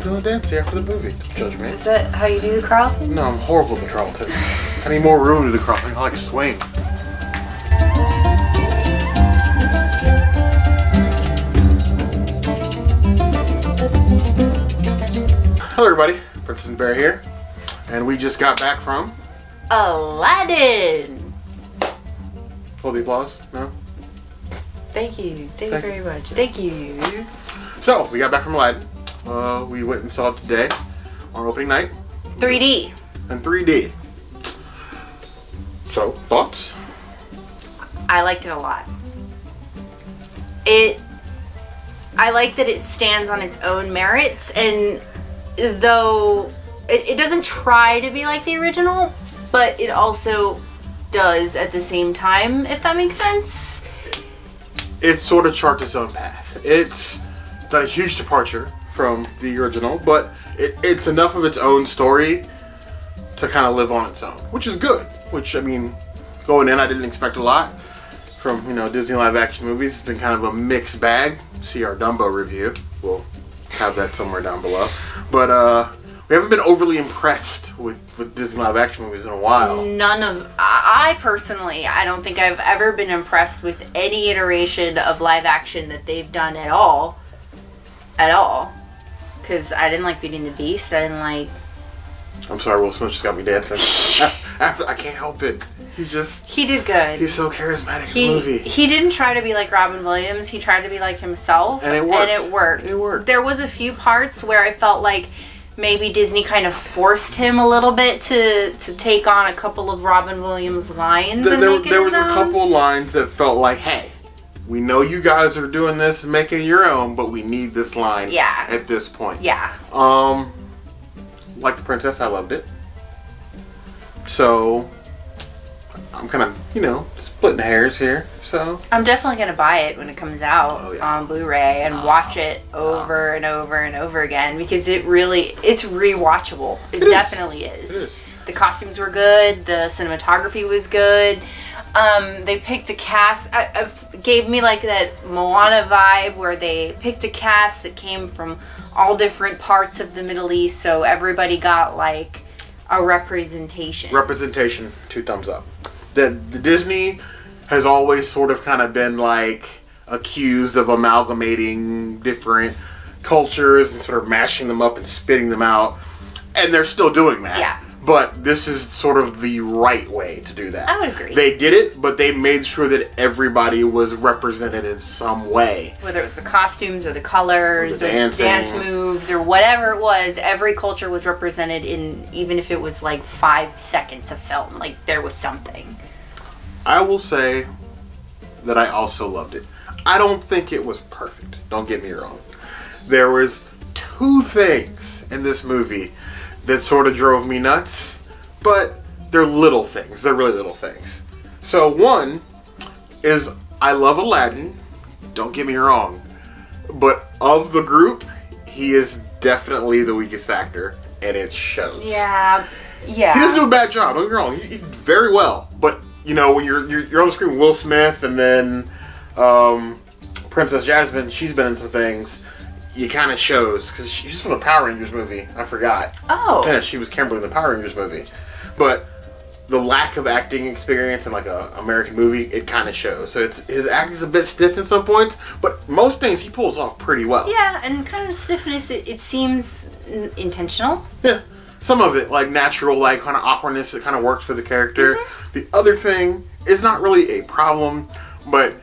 I'm doing a dance after the movie. Don't judge me. Is that how you do the Carlton? No, I'm horrible at the Carlton. I need more room to do the Carlton. I like swing. Hello everybody, Princess and Bear here. And we just got back from... Aladdin! Hold the applause? No? Thank you. Thank you very much. Thank you. So, we got back from Aladdin. We went and saw it today, our opening night. 3D. And 3D. So, thoughts? I liked it a lot. I like that it stands on its own merits, and though it doesn't try to be like the original, but it also does at the same time, if that makes sense. It sort of charts its own path. It's not a huge departure from the original, but it's enough of its own story to kind of live on its own, which is good. Which, I mean, going in, I didn't expect a lot from, you know, Disney live action movies. It's been kind of a mixed bag. See our Dumbo review. We'll have that somewhere down below. But we haven't been overly impressed with Disney live action movies in a while. I personally, I don't think I've ever been impressed with any iteration of live action that they've done at all. At all. Because I didn't like Beauty and the Beast. I didn't like... I'm sorry, Will Smith just got me dancing. I can't help it. He did good. He's so charismatic in the movie. He didn't try to be like Robin Williams. He tried to be like himself. And it worked. And it worked. It worked. There was a few parts where I felt like maybe Disney kind of forced him a little bit to take on a couple of Robin Williams lines. There was a couple lines that felt like, hey, we know you guys are doing this and making it your own, but we need this line at this point. Yeah. Like the princess, I loved it. So, I'm kind of, you know, splitting hairs here. So I'm definitely going to buy it when it comes out on Blu-ray and watch it over and over and over again, because it's rewatchable. It definitely is. It is. The costumes were good. The cinematography was good. They picked a cast. Gave me like that Moana vibe, where they picked a cast that came from all different parts of the Middle East, so everybody got like a representation. Representation, 2 thumbs up. The Disney has always sort of kind of been like accused of amalgamating different cultures and sort of mashing them up and spitting them out, and they're still doing that. Yeah. But this is sort of the right way to do that. I would agree. They did it, but they made sure that everybody was represented in some way. Whether it was the costumes or the colors or the dance moves or whatever it was, every culture was represented in, even if it was like 5 seconds of film. Like, there was something. I will say that I also loved it. I don't think it was perfect. Don't get me wrong. There was 2 things in this movie that sort of drove me nuts, but they're little things. They're really little things. So one is, I love Aladdin, don't get me wrong, but of the group, he is definitely the weakest actor, and it shows. Yeah. He doesn't do a bad job, don't get me wrong. He did very well, but you know, when you're on the screen with Will Smith, and then Princess Jasmine, she's been in some things. It kind of shows, because she's from the Power Rangers movie. I forgot. Oh. Yeah, she was Kimberly in the Power Rangers movie. But the lack of acting experience in like a American movie, it kind of shows. So his acting's a bit stiff in some points, but most things he pulls off pretty well. Yeah, and kind of the stiffness, it seems intentional. Yeah. Some of it, like natural, like kind of awkwardness, it kind of works for the character. The other thing is not really a problem, but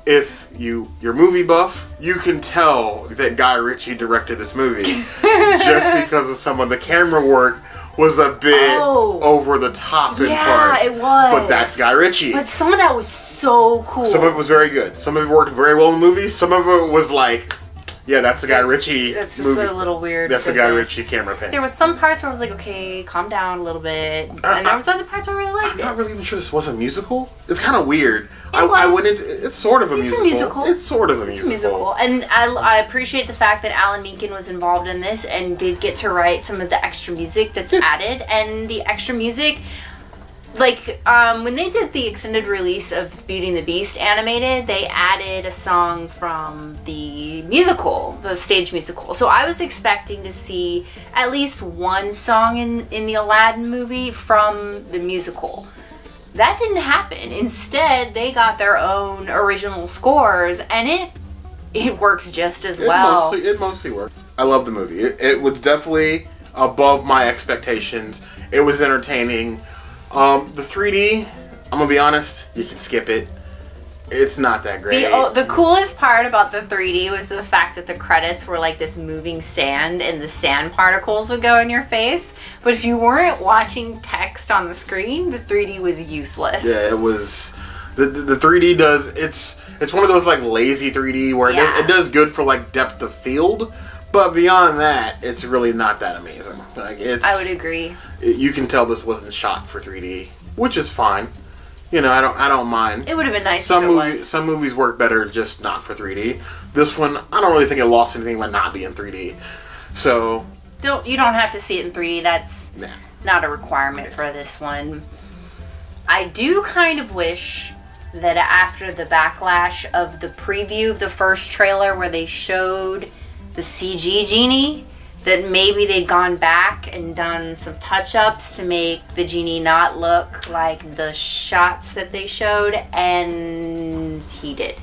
if you're movie buff, you can tell that Guy Ritchie directed this movie just because of some of the camera work was a bit over the top in parts. Yeah, it was. But that's Guy Ritchie. But some of that was so cool. Some of it was very good. Some of it worked very well in the movie. Some of it was like, yeah, that's a Guy Ritchie That's just movie. a little weird. That's a Guy Ritchie camera pan. There was some parts where I was like, okay, calm down a little bit. And there was other parts where I really liked it. I'm not really even sure this was a musical. It's kind of weird. I went into it's sort of a musical. It's a musical. It's sort of a It's musical. And I appreciate the fact that Alan Menken was involved in this and did get to write some of the extra music that's added. And the extra music, like when they did the extended release of Beauty and the Beast animated, they added a song from the musical, the stage musical. So I was expecting to see at least one song in the Aladdin movie from the musical. That didn't happen. Instead, they got their own original scores, and it works just as well. It mostly worked. I love the movie. It was definitely above my expectations. It was entertaining. The 3D, I'm gonna be honest, you can skip it. It's not that great. The coolest part about the 3D was the fact that the credits were like this moving sand, and the sand particles would go in your face. But if you weren't watching text on the screen, the 3D was useless. Yeah, it was. The 3D does, it's one of those like lazy 3D where it does good for like depth of field, but beyond that, it's really not that amazing. Like I would agree. You can tell this wasn't shot for 3D, which is fine. You know, I don't mind. It would have been nice. Some movies work better just not for 3D. This one, I don't really think it lost anything by not being 3D. So you don't have to see it in 3D. That's not a requirement for this one. I do kind of wish that after the backlash of the preview of the first trailer where they showed the CG genie, that maybe they'd gone back and done some touch-ups to make the genie not look like the shots that they showed, and he did.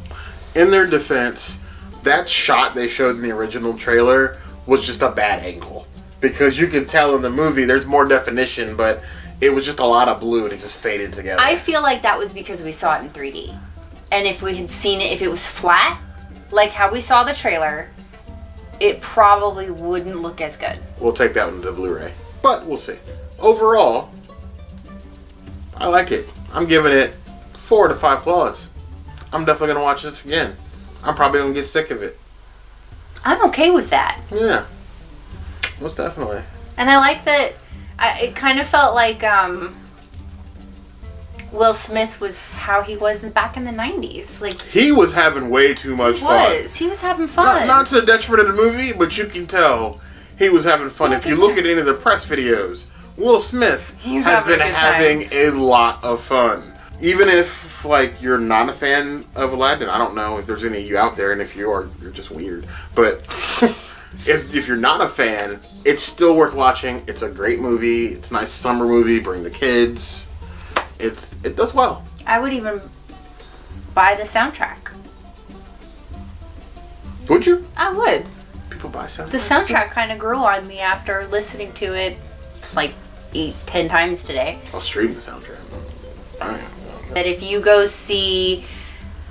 In their defense, that shot they showed in the original trailer was just a bad angle. Because you can tell in the movie there's more definition, but it was just a lot of blue and it just faded together. I feel like that was because we saw it in 3D. And if we had seen it, if it was flat, like how we saw the trailer, it probably wouldn't look as good. We'll take that one to Blu-ray. But we'll see. Overall, I like it. I'm giving it 4 to 5 claws. I'm definitely going to watch this again. I'm probably going to get sick of it. I'm okay with that. Yeah. Most definitely. And I like that it kind of felt like Will Smith was how he was back in the 90s. Like, he was having way too much fun. He was having fun. Not to the detriment of the movie, but you can tell he was having fun. If you look at any of the press videos, Will Smith has been having a lot of fun. Even if, like, you're not a fan of Aladdin, I don't know if there's any of you out there, and if you are, you're just weird. But if you're not a fan, it's still worth watching. It's a great movie. It's a nice summer movie. Bring the kids. It does well. I would even buy the soundtrack. Would you? I would. People buy soundtracks? The soundtrack kind of grew on me after listening to it like 8-10 times today. I'll stream the soundtrack. That if you go see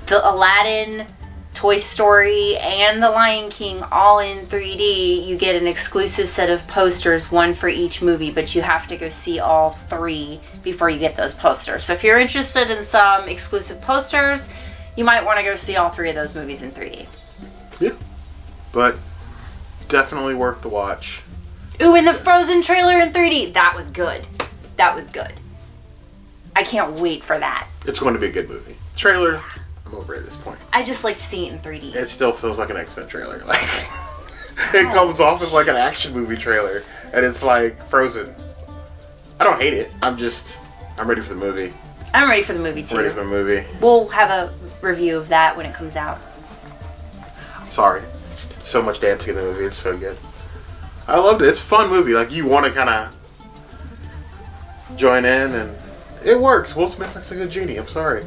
the Aladdin, Toy Story, and The Lion King all in 3D, you get an exclusive set of posters, one for each movie, but you have to go see all 3 before you get those posters. So if you're interested in some exclusive posters, you might want to go see all 3 of those movies in 3D. Yeah. But definitely worth the watch. Ooh, and the Frozen trailer in 3D, that was good. That was good. I can't wait for that. It's going to be a good movie. Trailer, I'm over it at this point. I just like to see it in 3D. It still feels like an X-Men trailer. Like, it comes off as like an action movie trailer, and it's like Frozen. I don't hate it. I'm ready for the movie. I'm ready for the movie too. I'm ready for the movie. We'll have a review of that when it comes out. I'm sorry. So much dancing in the movie. It's so good. I loved it. It's a fun movie. Like, you want to kind of join in, and it works. Will Smith looks like a genie. I'm sorry.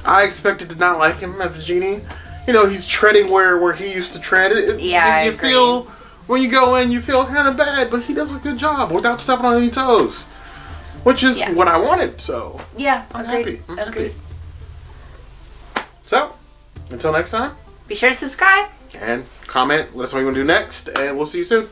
I expected to not like him as a genie. You know, he's treading where he used to tread. I agree. Feel, when you go in, you feel kind of bad, but he does a good job without stepping on any toes. Which is what I wanted, so yeah, I'm agreed. happy. I'm happy. So, until next time. Be sure to subscribe. And comment, let us know what you want to do next, and we'll see you soon.